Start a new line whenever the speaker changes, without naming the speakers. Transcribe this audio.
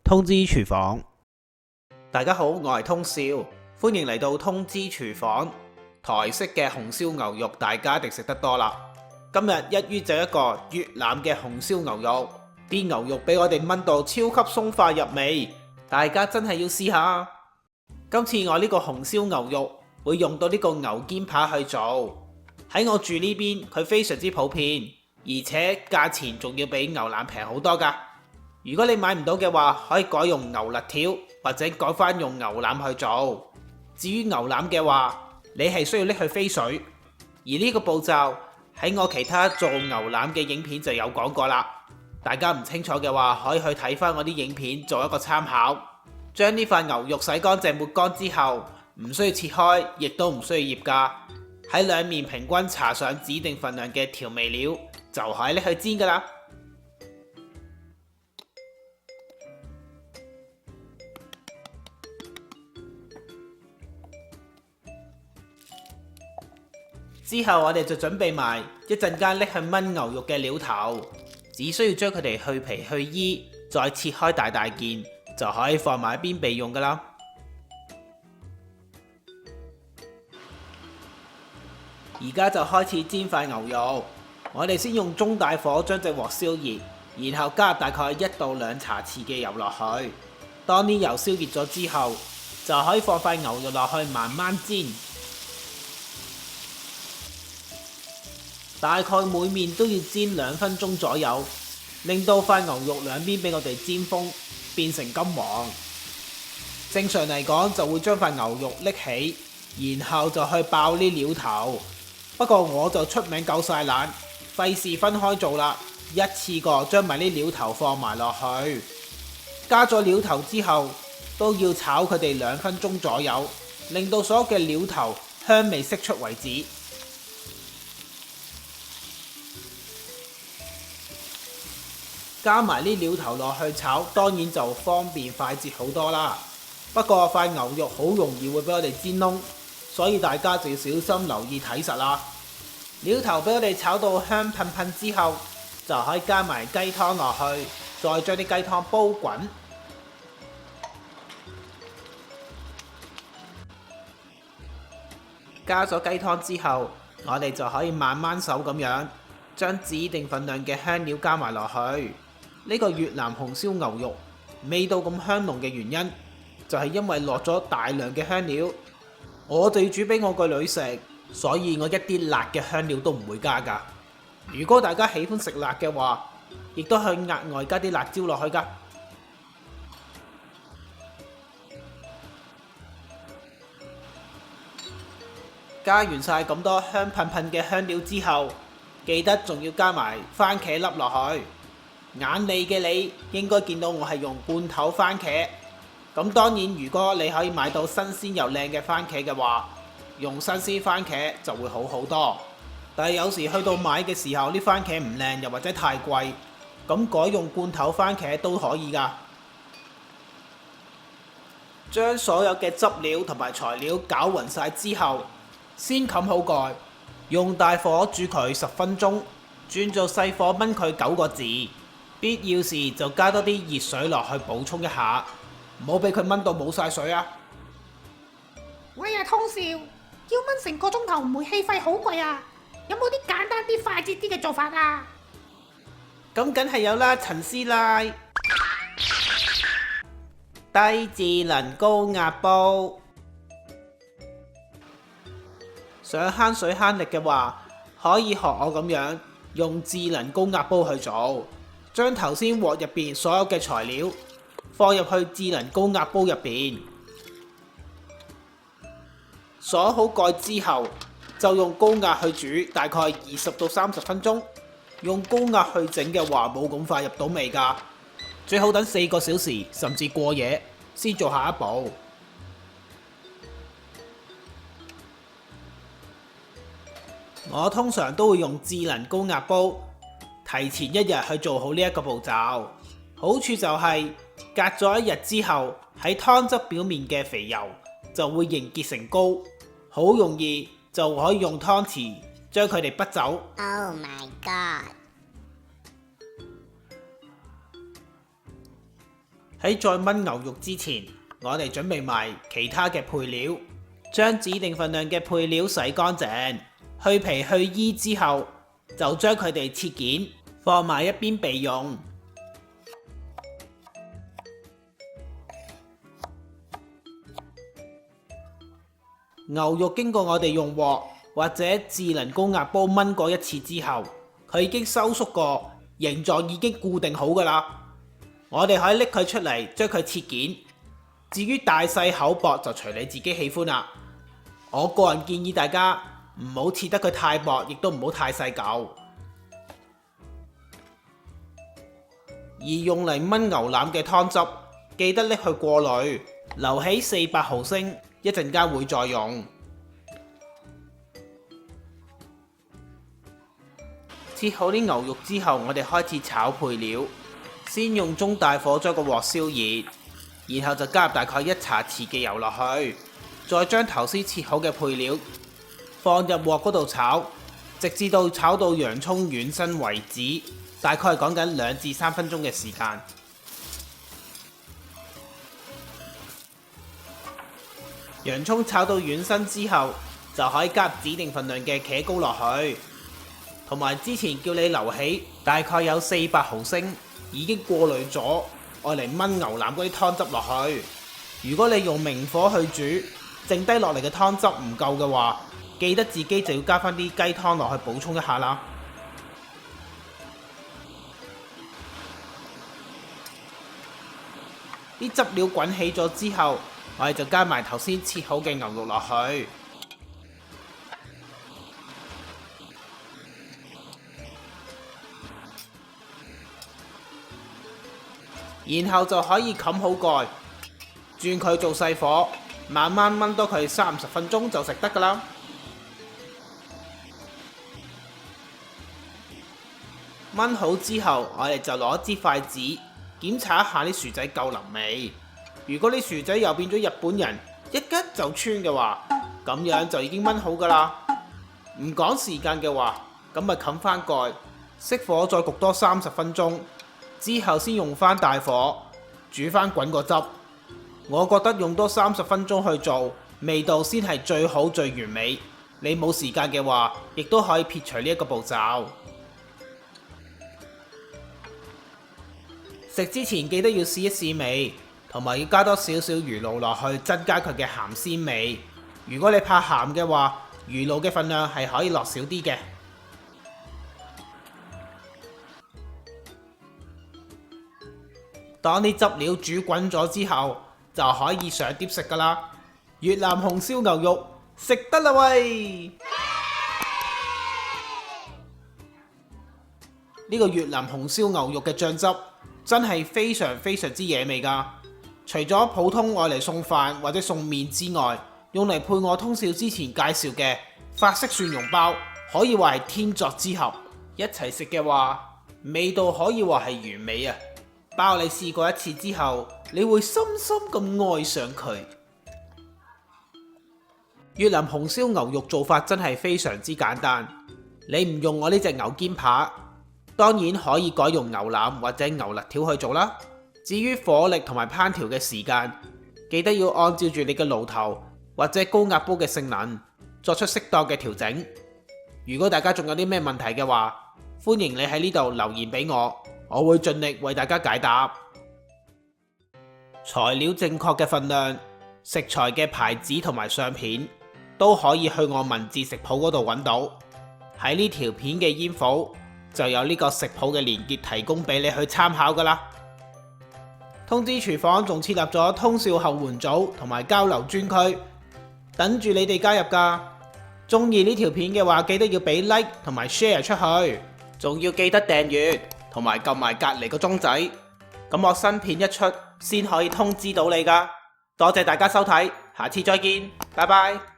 通知廚房。大家好，我係通少，歡迎嚟到通知廚房。台式嘅紅燒牛肉大家一定食得多啦。今日一於就一個越南嘅紅燒牛肉，啲牛肉俾我哋炆到超級鬆化入味，大家真係要試下。今次我呢個紅燒牛肉會用到呢個牛肩扒去做，喺我住呢邊佢非常之普遍，而且價錢仲要比牛腩平好多㗎。如果你買唔到嘅話，可以改用牛肋條或者改返用牛腩去做。至於牛腩嘅話，你係需要拎去飛水，而呢個步驟喺我其他做牛腩嘅影片就有講過啦。大家唔清楚嘅話，可以去睇返我啲影片做一個參考。將呢塊牛肉洗乾淨抹乾之後，唔需要切開，亦都唔需要醃㗎。喺兩面平均搽上指定份量嘅調味料，就可以拎去煎㗎啦。之後我哋就準備埋一陣間拎去炆牛肉嘅料頭，只需要將佢哋去皮去衣，再切開大大件，就可以放埋一邊備用㗎啦。而家就開始煎塊牛肉，我哋先用中大火將隻鑊燒熱，然後加入大概1到2茶匙嘅油落去。當啲油燒熱咗之後，就可以放塊牛肉落去慢慢煎。大概每面都要煎2分鐘左右，令到塊牛肉兩邊俾我哋煎豐，變成金黃。正常嚟講就會將塊牛肉拎起，然後就去爆啲料頭。不過我就出名夠晒懶，費事分開做啦，一次過將埋啲料頭放埋落去。加咗料頭之後，都要炒佢哋2分鐘左右，令到所有嘅料頭香味釋出為止。加埋啲料頭落去炒，當然就方便快捷好多啦。不過塊牛肉好容易會俾我哋煎燶，所以大家就要小心留意睇實啦。料頭俾我哋炒到香噴噴之後，就可以加埋雞湯落去，再將啲雞湯煲滾。加咗雞湯之後，我哋就可以慢慢手咁樣將指定份量嘅香料加埋落去。呢個越南紅燒牛肉味道咁香濃嘅原因，就係因為落咗大量嘅香料。我哋煮俾我個女食，所以我一啲辣嘅香料都唔會加㗎。如果大家喜歡食辣嘅話，亦都可以額外加啲辣椒落去㗎。加完晒咁多香噴噴嘅香料之後，記得仲要加埋番茄粒落去。眼利嘅你應該見到我係用罐頭番茄，咁當然如果你可以買到新鮮又靚嘅番茄嘅話，用新鮮番茄就會好好多。但係有時去到買嘅時候，啲番茄唔靚又或者太貴，咁改用罐頭番茄都可以㗎。將所有嘅汁料同埋材料攪勻晒之後，先冚好蓋，用大火煮佢10分鐘，轉做細火燜佢9個字。必要時就加多啲熱水落去補充一下，唔好俾佢燜到冇晒水啊！
喂呀，通少，要燜成個鐘頭煤氣費好貴啊！有冇啲簡單啲、快捷啲嘅做法啊？
咁梗係有啦，陳師奶。低智能高壓煲，想慳水慳力嘅話，可以學我咁樣用智能高壓煲去做。將頭先鑊入邊所有嘅材料放入去智能高壓煲入邊，鎖好蓋之後，就用高壓去煮，大概20到30分鐘。用高壓去整嘅話，冇咁快入到味㗎，最好等4個小時甚至過夜先做下一步。我通常都會用智能高壓煲，提前1日去做好呢一個步驟，好處就係隔咗1日之後，喺湯汁表面嘅肥油就會凝結成膏，好容易就可以用湯匙將佢哋剝走。
Oh my god！
喺再燜牛肉之前，我哋準備埋其他嘅配料，將指定份量嘅配料洗乾淨，去皮去衣之後，就將佢哋切件，放埋一邊備用。牛肉經過我哋用鑊或者智能高壓煲燜過一次之後，佢已經收縮過，形狀已經固定好㗎喇。我哋可以拎佢出嚟，將佢切件。至於大細厚薄就隨你自己喜歡啦。我個人建議大家唔好切得佢太薄，亦都唔好太細嚿。而用嚟燜牛腩嘅湯汁，記得拎去過濾，留起400毫升，一陣間會再用。切好啲牛肉之後，我哋開始炒配料。先用中大火將個鑊燒熱，然後就加入大概1茶匙嘅油落去，再將頭先切好嘅配料放入鑊嗰度炒，直至到炒到洋葱軟身為止，大概係講緊2至3分鐘嘅時間。洋葱炒到軟身之後，就可以加入指定份量嘅茄膏落去，同埋之前叫你留起大概有400毫升已經過濾咗，愛嚟燜牛腩嗰啲湯汁落去。如果你用明火去煮，剩低落嚟嘅湯汁唔夠嘅話，記得自己就要加翻啲雞湯落去補充一下啦。啲汁料滾起咗之後，我哋就加埋頭先切好嘅牛肉落去。然後就可以冚好蓋，轉佢做細火，慢慢燜多佢30分鐘就食得㗎啦。燜好之後，我哋就攞支筷子檢查一下啲薯仔夠腍未。如果啲薯仔又變咗日本人一吉就穿嘅話，咁樣就已經燜好㗎啦。唔趕時間嘅話，咁咪冚翻蓋，熄火再焗多30分鐘。之後先用翻大火煮翻滾個汁，我覺得用多30分鐘去做，味道先係最好最完美。你冇時間嘅話，亦都可以撇除呢一個步驟。食之前記得要試一試味，同埋要加多少少魚露落去，增加佢嘅鹹鮮味。如果你怕鹹嘅話，魚露嘅份量係可以落少啲嘅。當啲汁料煮滾咗之後，就可以上碟食㗎啦。越南紅燒牛肉食得啦喂！呢個越南紅燒牛肉嘅醬汁真係非常非常之惹味㗎。除咗普通愛嚟送飯或者送麵之外，用嚟配我通宵之前介紹嘅法式蒜蓉包，可以話係天作之合。一齊食嘅話，味道可以話係完美啊！包你試過一次之後，你會深深咁愛上佢。越南紅燒牛肉做法真係非常之簡單，你唔用我呢隻牛肩扒，當然可以改用牛腩或者牛肋條去做啦。至於火力同埋烹調嘅時間，記得要按照住你嘅爐頭或者高壓煲嘅性能作出適當嘅調整。如果大家仲有啲咩問題嘅話，歡迎你喺呢度留言俾我。我會盡力為大家解答。材料正確嘅份量、食材嘅牌子同埋相片都可以去我文字食譜嗰度揾到。喺呢條片嘅煙火就有呢個食譜嘅連結提供俾你去參考㗎啦。通知廚房仲設立咗通宵後援組同埋交流專區，等住你哋加入㗎。鍾意呢條片嘅話，記得要俾 like 同埋 share 出去，仲要記得訂閱。同埋撳埋隔離個鐘仔，咁我新片一出先可以通知到你㗎。多謝大家收睇，下次再見，拜拜。